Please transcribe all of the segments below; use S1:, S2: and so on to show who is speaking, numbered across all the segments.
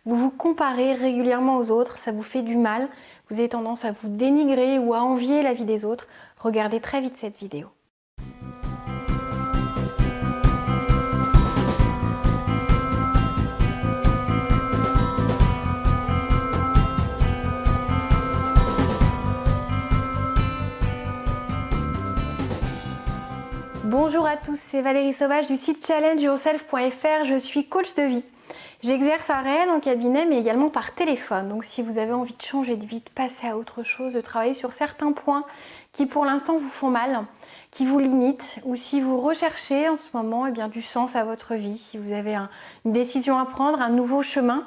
S1: Vous vous comparez régulièrement aux autres, ça vous fait du mal, vous avez tendance à vous dénigrer ou à envier la vie des autres. Regardez très vite cette vidéo. Bonjour à tous, c'est Valérie Sauvage du site challengeyourself.fr. Je suis coach de vie. J'exerce à Rennes en cabinet mais également par téléphone. Donc si vous avez envie de changer de vie, de passer à autre chose, de travailler sur certains points qui pour l'instant vous font mal, qui vous limitent, ou si vous recherchez en ce moment du sens à votre vie, si vous avez une décision à prendre, un nouveau chemin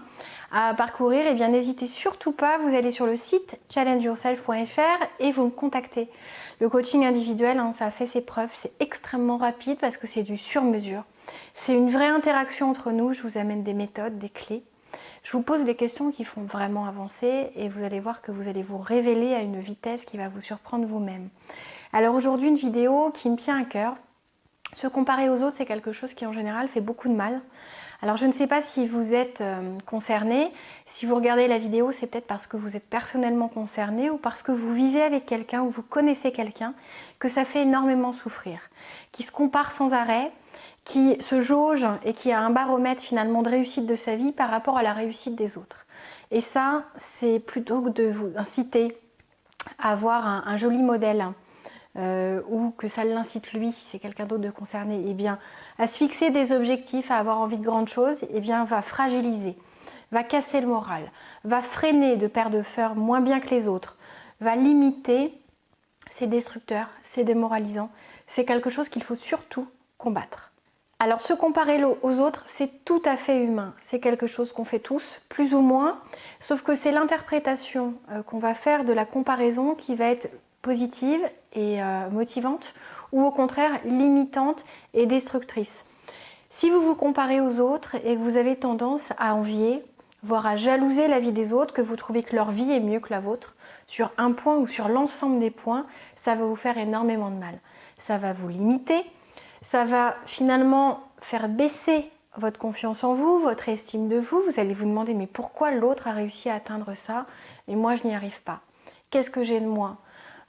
S1: à parcourir, n'hésitez surtout pas, vous allez sur le site challengeyourself.fr et vous me contactez. Le coaching individuel, ça a fait ses preuves, c'est extrêmement rapide parce que c'est du sur-mesure. C'est une vraie interaction entre nous, je vous amène des méthodes, des clés. Je vous pose les questions qui font vraiment avancer et vous allez voir que vous allez vous révéler à une vitesse qui va vous surprendre vous-même. Alors aujourd'hui, une vidéo qui me tient à cœur. Se comparer aux autres, c'est quelque chose qui en général fait beaucoup de mal. Alors je ne sais pas si vous êtes concerné, si vous regardez la vidéo, c'est peut-être parce que vous êtes personnellement concerné ou parce que vous vivez avec quelqu'un ou vous connaissez quelqu'un que ça fait énormément souffrir, qui se compare sans arrêt, qui se jauge et qui a un baromètre finalement de réussite de sa vie par rapport à la réussite des autres. Et ça, c'est plutôt que de vous inciter à avoir un joli modèle ou que ça l'incite lui, si c'est quelqu'un d'autre de concerné, à se fixer des objectifs, à avoir envie de grandes choses, va fragiliser, va casser le moral, va freiner de pair de fer moins bien que les autres, va limiter, c'est destructeur, c'est démoralisant, c'est quelque chose qu'il faut surtout combattre. Alors se comparer aux autres, c'est tout à fait humain, c'est quelque chose qu'on fait tous, plus ou moins, sauf que c'est l'interprétation qu'on va faire de la comparaison qui va être positive et motivante ou au contraire limitante et destructrice. Si vous vous comparez aux autres et que vous avez tendance à envier, voire à jalouser la vie des autres, que vous trouvez que leur vie est mieux que la vôtre, sur un point ou sur l'ensemble des points, ça va vous faire énormément de mal. Ça va vous limiter, ça va finalement faire baisser votre confiance en vous, votre estime de vous. Vous allez vous demander mais pourquoi l'autre a réussi à atteindre ça et moi je n'y arrive pas? Qu'est-ce que j'ai de moi?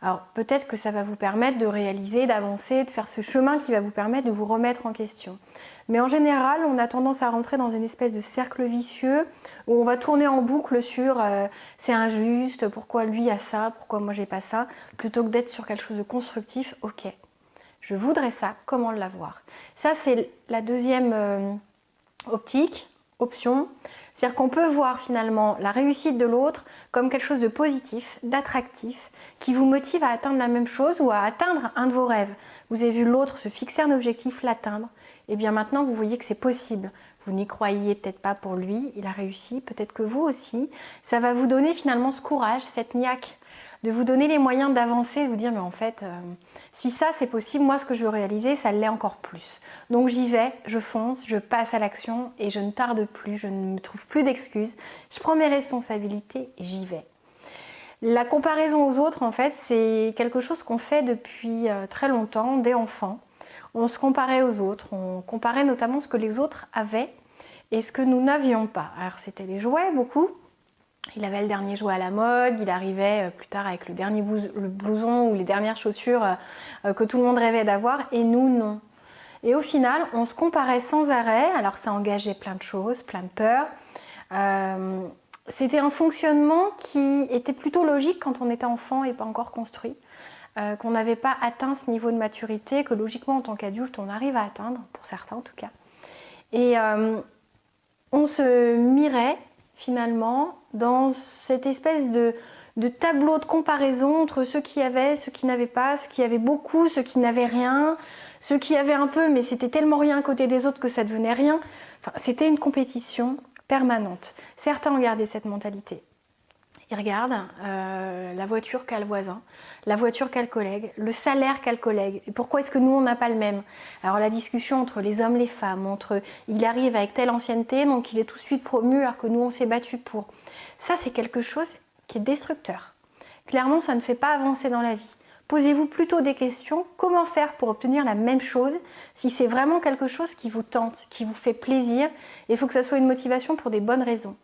S1: Alors peut-être que ça va vous permettre de réaliser, d'avancer, de faire ce chemin qui va vous permettre de vous remettre en question. Mais en général, on a tendance à rentrer dans une espèce de cercle vicieux où on va tourner en boucle sur c'est injuste, pourquoi lui a ça, pourquoi moi j'ai pas ça, plutôt que d'être sur quelque chose de constructif. Ok, je voudrais ça, comment l'avoir? Ça c'est la deuxième option. C'est-à-dire qu'on peut voir finalement la réussite de l'autre comme quelque chose de positif, d'attractif, qui vous motive à atteindre la même chose ou à atteindre un de vos rêves. Vous avez vu l'autre se fixer un objectif, l'atteindre, et bien maintenant vous voyez que c'est possible. Vous n'y croyez peut-être pas pour lui, il a réussi, peut-être que vous aussi. Ça va vous donner finalement ce courage, cette niaque, de vous donner les moyens d'avancer, de vous dire mais en fait, si ça c'est possible, moi ce que je veux réaliser, ça l'est encore plus. Donc j'y vais, je fonce, je passe à l'action et je ne tarde plus, je ne me trouve plus d'excuses. Je prends mes responsabilités et j'y vais. La comparaison aux autres, en fait, c'est quelque chose qu'on fait depuis très longtemps, dès enfant. On se comparait aux autres, on comparait notamment ce que les autres avaient et ce que nous n'avions pas. Alors c'était les jouets, beaucoup. Il avait le dernier jouet à la mode, il arrivait plus tard avec le dernier blouson ou les dernières chaussures que tout le monde rêvait d'avoir et nous, non. Et au final, on se comparait sans arrêt, alors ça engageait plein de choses, plein de peurs. C'était un fonctionnement qui était plutôt logique quand on était enfant et pas encore construit, qu'on n'avait pas atteint ce niveau de maturité que logiquement en tant qu'adulte on arrive à atteindre, pour certains en tout cas. Et on se mirait finalement dans cette espèce de tableau de comparaison entre ceux qui avaient, ceux qui n'avaient pas, ceux qui avaient beaucoup, ceux qui n'avaient rien, ceux qui avaient un peu mais c'était tellement rien à côté des autres que ça devenait rien. Enfin, c'était une compétition permanente. Certains ont gardé cette mentalité. Ils regardent la voiture qu'a le voisin, la voiture qu'a le collègue, le salaire qu'a le collègue. Et pourquoi est-ce que nous, on n'a pas le même? Alors la discussion entre les hommes et les femmes, entre il arrive avec telle ancienneté, donc il est tout de suite promu alors que nous, on s'est battu pour. Ça, c'est quelque chose qui est destructeur. Clairement, ça ne fait pas avancer dans la vie. Posez-vous plutôt des questions. Comment faire pour obtenir la même chose si c'est vraiment quelque chose qui vous tente, qui vous fait plaisir? Il faut que ça soit une motivation pour des bonnes raisons.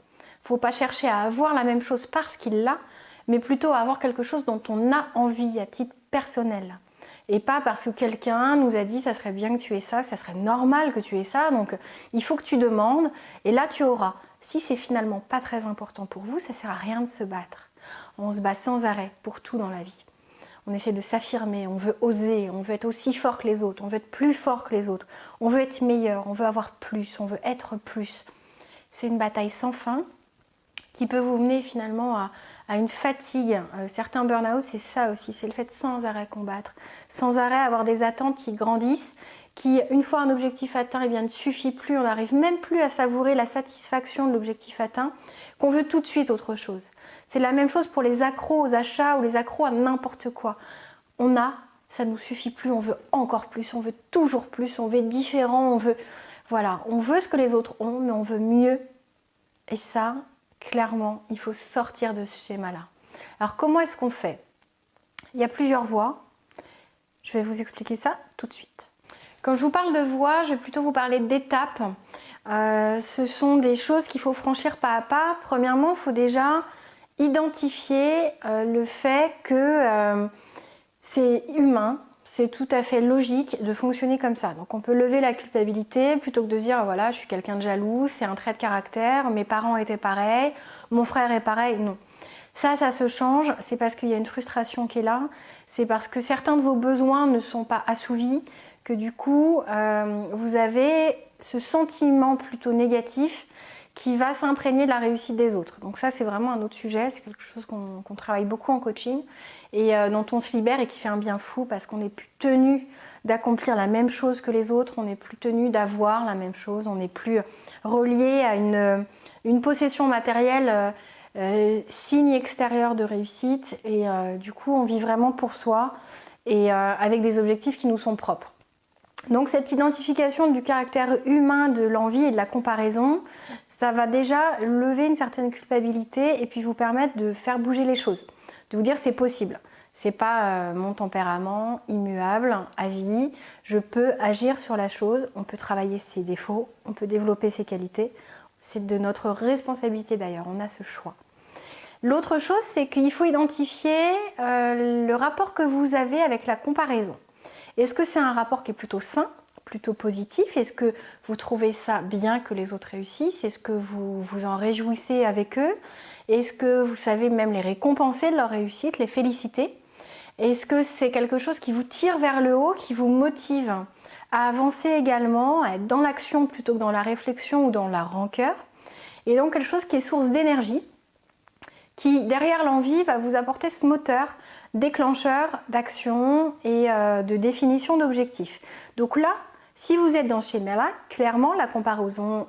S1: faut pas chercher à avoir la même chose parce qu'il l'a, mais plutôt à avoir quelque chose dont on a envie à titre personnel. Et pas parce que quelqu'un nous a dit ça serait bien que tu aies ça serait normal que tu aies ça, donc il faut que tu demandes, et là tu auras. Si c'est finalement pas très important pour vous, ça sert à rien de se battre. On se bat sans arrêt pour tout dans la vie. On essaie de s'affirmer, on veut oser, on veut être aussi fort que les autres, on veut être plus fort que les autres, on veut être meilleur, on veut avoir plus, on veut être plus. C'est une bataille sans fin qui peut vous mener finalement à une fatigue. Certains burn-out, c'est ça aussi, c'est le fait de sans arrêt combattre, sans arrêt avoir des attentes qui grandissent, qui, une fois un objectif atteint, eh bien, ne suffit plus, on n'arrive même plus à savourer la satisfaction de l'objectif atteint, qu'on veut tout de suite autre chose. C'est la même chose pour les accros aux achats ou les accros à n'importe quoi. Ça ne nous suffit plus, on veut encore plus, on veut toujours plus, on veut être différent, voilà, on veut ce que les autres ont, mais on veut mieux. Et ça, clairement, il faut sortir de ce schéma-là. Alors comment est-ce qu'on fait? Il y a plusieurs voies. Je vais vous expliquer ça tout de suite. Quand je vous parle de voies, je vais plutôt vous parler d'étapes. Ce sont des choses qu'il faut franchir pas à pas. Premièrement, il faut déjà identifier le fait que c'est humain, c'est tout à fait logique de fonctionner comme ça. Donc on peut lever la culpabilité plutôt que de dire voilà, je suis quelqu'un de jaloux, c'est un trait de caractère, mes parents étaient pareils, mon frère est pareil. Non. Ça se change, c'est parce qu'il y a une frustration qui est là, c'est parce que certains de vos besoins ne sont pas assouvis, que du coup vous avez ce sentiment plutôt négatif qui va s'imprégner de la réussite des autres. Donc ça c'est vraiment un autre sujet, c'est quelque chose qu'on travaille beaucoup en coaching et dont on se libère et qui fait un bien fou parce qu'on n'est plus tenu d'accomplir la même chose que les autres, on n'est plus tenu d'avoir la même chose, on n'est plus relié à une possession matérielle signe extérieur de réussite et du coup on vit vraiment pour soi et avec des objectifs qui nous sont propres. Donc cette identification du caractère humain de l'envie et de la comparaison, ça va déjà lever une certaine culpabilité et puis vous permettre de faire bouger les choses, de vous dire c'est possible. C'est pas mon tempérament immuable à vie, je peux agir sur la chose, on peut travailler ses défauts, on peut développer ses qualités. C'est de notre responsabilité d'ailleurs, on a ce choix. L'autre chose, c'est qu'il faut identifier le rapport que vous avez avec la comparaison. Est-ce que c'est un rapport qui est plutôt sain, plutôt positif? Est-ce que vous trouvez ça bien que les autres réussissent? Est-ce que vous vous en réjouissez avec eux? Est-ce que vous savez même les récompenser de leur réussite, les féliciter? Est-ce que c'est quelque chose qui vous tire vers le haut, qui vous motive à avancer également, à être dans l'action plutôt que dans la réflexion ou dans la rancœur? Et donc quelque chose qui est source d'énergie, qui derrière l'envie va vous apporter ce moteur déclencheur d'action et de définition d'objectifs. Donc là, si vous êtes dans ce schéma-là, clairement la comparaison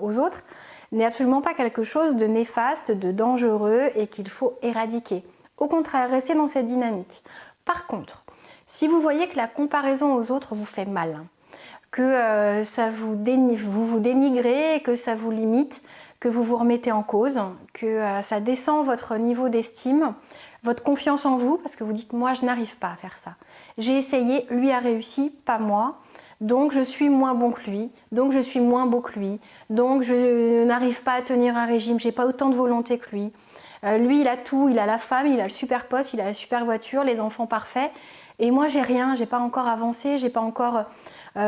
S1: aux autres n'est absolument pas quelque chose de néfaste, de dangereux et qu'il faut éradiquer. Au contraire, restez dans cette dynamique. Par contre, si vous voyez que la comparaison aux autres vous fait mal, que vous vous dénigrez, que ça vous limite, que vous vous remettez en cause, que ça descend votre niveau d'estime, votre confiance en vous, parce que vous dites moi je n'arrive pas à faire ça. J'ai essayé, lui a réussi, pas moi, donc je suis moins bon que lui, donc je suis moins beau que lui, donc je n'arrive pas à tenir un régime, j'ai pas autant de volonté que lui. Lui il a tout, il a la femme, il a le super poste, il a la super voiture, les enfants parfaits, et moi j'ai rien, j'ai pas encore avancé, j'ai pas encore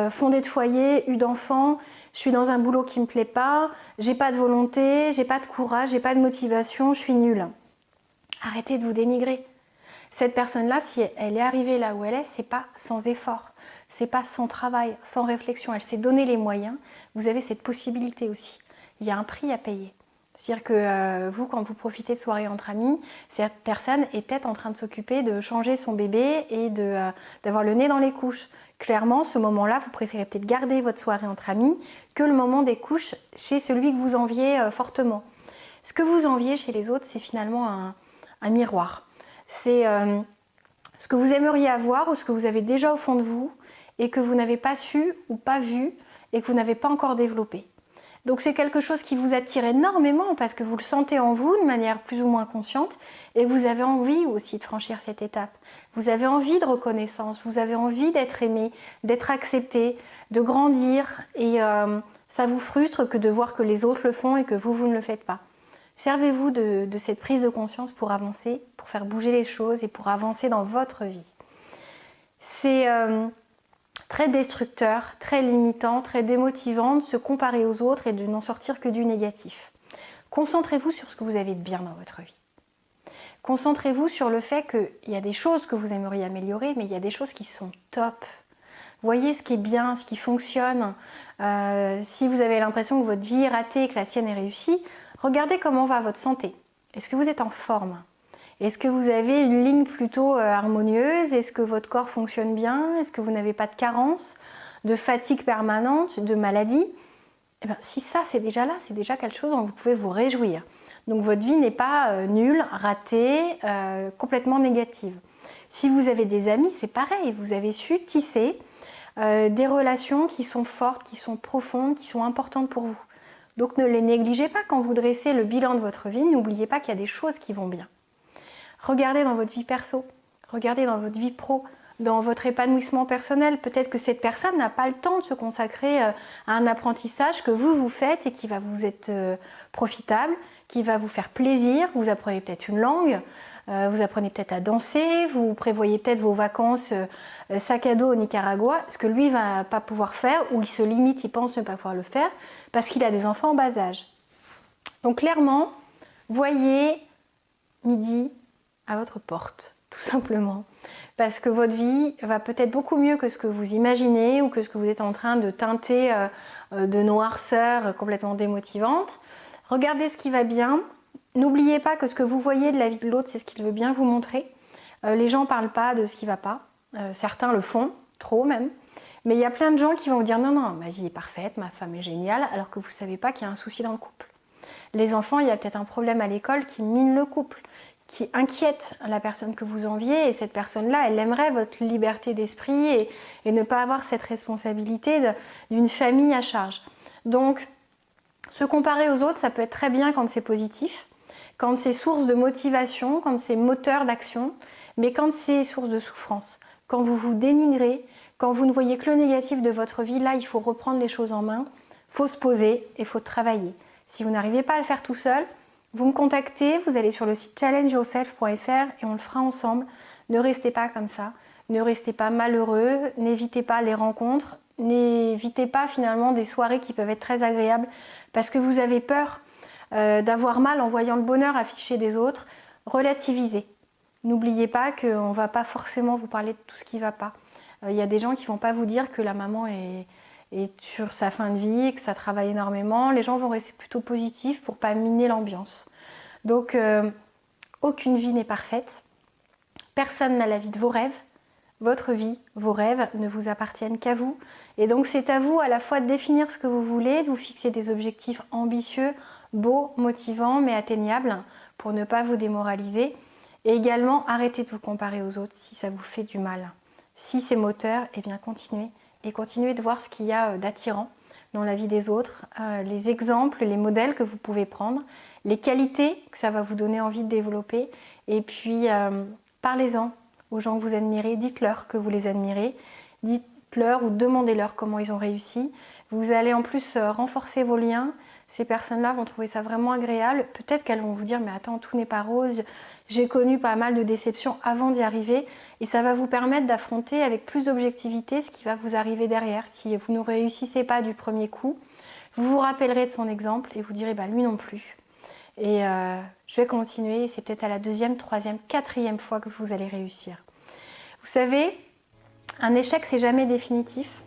S1: fondé de foyer, eu d'enfants, je suis dans un boulot qui me plaît pas, j'ai pas de volonté, j'ai pas de courage, j'ai pas de motivation, je suis nulle. Arrêtez de vous dénigrer. Cette personne-là, si elle est arrivée là où elle est, c'est pas sans effort, c'est pas sans travail, sans réflexion. Elle s'est donné les moyens. Vous avez cette possibilité aussi. Il y a un prix à payer. C'est-à-dire que vous, quand vous profitez de soirées entre amis, cette personne est peut-être en train de s'occuper de changer son bébé et d'avoir le nez dans les couches. Clairement, ce moment-là, vous préférez peut-être garder votre soirée entre amis que le moment des couches chez celui que vous enviez fortement. Ce que vous enviez chez les autres, c'est finalement un miroir. C'est ce que vous aimeriez avoir ou ce que vous avez déjà au fond de vous et que vous n'avez pas su ou pas vu et que vous n'avez pas encore développé. Donc c'est quelque chose qui vous attire énormément parce que vous le sentez en vous de manière plus ou moins consciente et vous avez envie aussi de franchir cette étape. Vous avez envie de reconnaissance, vous avez envie d'être aimé, d'être accepté, de grandir et ça vous frustre que de voir que les autres le font et que vous ne le faites pas. Servez-vous de cette prise de conscience pour avancer, pour faire bouger les choses et pour avancer dans votre vie. C'est très destructeur, très limitant, très démotivant de se comparer aux autres et de n'en sortir que du négatif. Concentrez-vous sur ce que vous avez de bien dans votre vie. Concentrez-vous sur le fait qu'il y a des choses que vous aimeriez améliorer, mais il y a des choses qui sont top. Voyez ce qui est bien, ce qui fonctionne. Si vous avez l'impression que votre vie est ratée et que la sienne est réussie, regardez comment va votre santé. Est-ce que vous êtes en forme? Est-ce que vous avez une ligne plutôt harmonieuse? Est-ce que votre corps fonctionne bien? Est-ce que vous n'avez pas de carence, de fatigue permanente, de maladie? Eh bien, si ça c'est déjà là, c'est déjà quelque chose dont vous pouvez vous réjouir. Donc votre vie n'est pas nulle, ratée, complètement négative. Si vous avez des amis, c'est pareil, vous avez su tisser des relations qui sont fortes, qui sont profondes, qui sont importantes pour vous. Donc ne les négligez pas quand vous dressez le bilan de votre vie, n'oubliez pas qu'il y a des choses qui vont bien. Regardez dans votre vie perso, regardez dans votre vie pro, dans votre épanouissement personnel. Peut-être que cette personne n'a pas le temps de se consacrer à un apprentissage que vous faites et qui va vous être profitable, qui va vous faire plaisir. Vous apprenez peut-être une langue, vous apprenez peut-être à danser, vous prévoyez peut-être vos vacances sac à dos au Nicaragua, ce que lui ne va pas pouvoir faire, ou il se limite, il pense ne pas pouvoir le faire, parce qu'il a des enfants en bas âge. Donc clairement, voyez midi à votre porte, tout simplement. Parce que votre vie va peut-être beaucoup mieux que ce que vous imaginez ou que ce que vous êtes en train de teinter de noirceur complètement démotivante. Regardez ce qui va bien. N'oubliez pas que ce que vous voyez de la vie de l'autre, c'est ce qu'il veut bien vous montrer. Les gens ne parlent pas de ce qui ne va pas. Certains le font, trop même. Mais il y a plein de gens qui vont vous dire « Non, non, ma vie est parfaite, ma femme est géniale », alors que vous ne savez pas qu'il y a un souci dans le couple. Les enfants, il y a peut-être un problème à l'école qui mine le couple, qui inquiète la personne que vous enviez, et cette personne-là, elle aimerait votre liberté d'esprit et ne pas avoir cette responsabilité d'une famille à charge. Donc, se comparer aux autres, ça peut être très bien quand c'est positif, quand c'est source de motivation, quand c'est moteur d'action, mais quand c'est source de souffrance, quand vous vous dénigrez, quand vous ne voyez que le négatif de votre vie, là, il faut reprendre les choses en main, il faut se poser et il faut travailler. Si vous n'arrivez pas à le faire tout seul, vous me contactez, vous allez sur le site challengeyourself.fr et on le fera ensemble. Ne restez pas comme ça, ne restez pas malheureux, n'évitez pas les rencontres, n'évitez pas finalement des soirées qui peuvent être très agréables parce que vous avez peur d'avoir mal en voyant le bonheur affiché des autres. Relativisez. N'oubliez pas qu'on ne va pas forcément vous parler de tout ce qui ne va pas. Il y a des gens qui ne vont pas vous dire que la maman est sur sa fin de vie, que ça travaille énormément. Les gens vont rester plutôt positifs pour ne pas miner l'ambiance. Donc, aucune vie n'est parfaite. Personne n'a la vie de vos rêves. Votre vie, vos rêves ne vous appartiennent qu'à vous. Et donc, c'est à vous à la fois de définir ce que vous voulez, de vous fixer des objectifs ambitieux, beaux, motivants, mais atteignables, pour ne pas vous démoraliser. Et également, arrêtez de vous comparer aux autres si ça vous fait du mal. Si c'est moteur, eh bien continuez. Et continuez de voir ce qu'il y a d'attirant dans la vie des autres, les exemples, les modèles que vous pouvez prendre, les qualités que ça va vous donner envie de développer. Et puis, parlez-en aux gens que vous admirez, dites-leur que vous les admirez, dites-leur ou demandez-leur comment ils ont réussi. Vous allez en plus renforcer vos liens. Ces personnes-là vont trouver ça vraiment agréable. Peut-être qu'elles vont vous dire « mais attends, tout n'est pas rose, j'ai connu pas mal de déceptions avant d'y arriver » et ça va vous permettre d'affronter avec plus d'objectivité ce qui va vous arriver derrière. Si vous ne réussissez pas du premier coup, vous vous rappellerez de son exemple et vous direz bah, « lui non plus ». Et je vais continuer, c'est peut-être à la 2e, 3e, 4e fois que vous allez réussir. Vous savez, un échec c'est jamais définitif,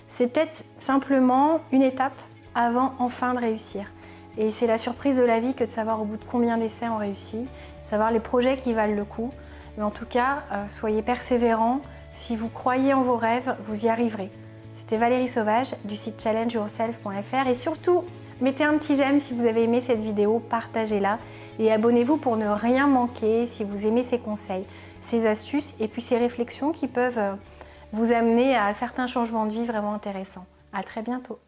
S1: c'est peut-être simplement une étape avant enfin de réussir. Et c'est la surprise de la vie que de savoir au bout de combien d'essais on réussit, savoir les projets qui valent le coup. Mais en tout cas, soyez persévérants. Si vous croyez en vos rêves, vous y arriverez. C'était Valérie Sauvage du site challengeyourself.fr et surtout, mettez un petit j'aime si vous avez aimé cette vidéo, partagez-la et abonnez-vous pour ne rien manquer si vous aimez ces conseils, ces astuces et puis ces réflexions qui peuvent vous amener à certains changements de vie vraiment intéressants. À très bientôt.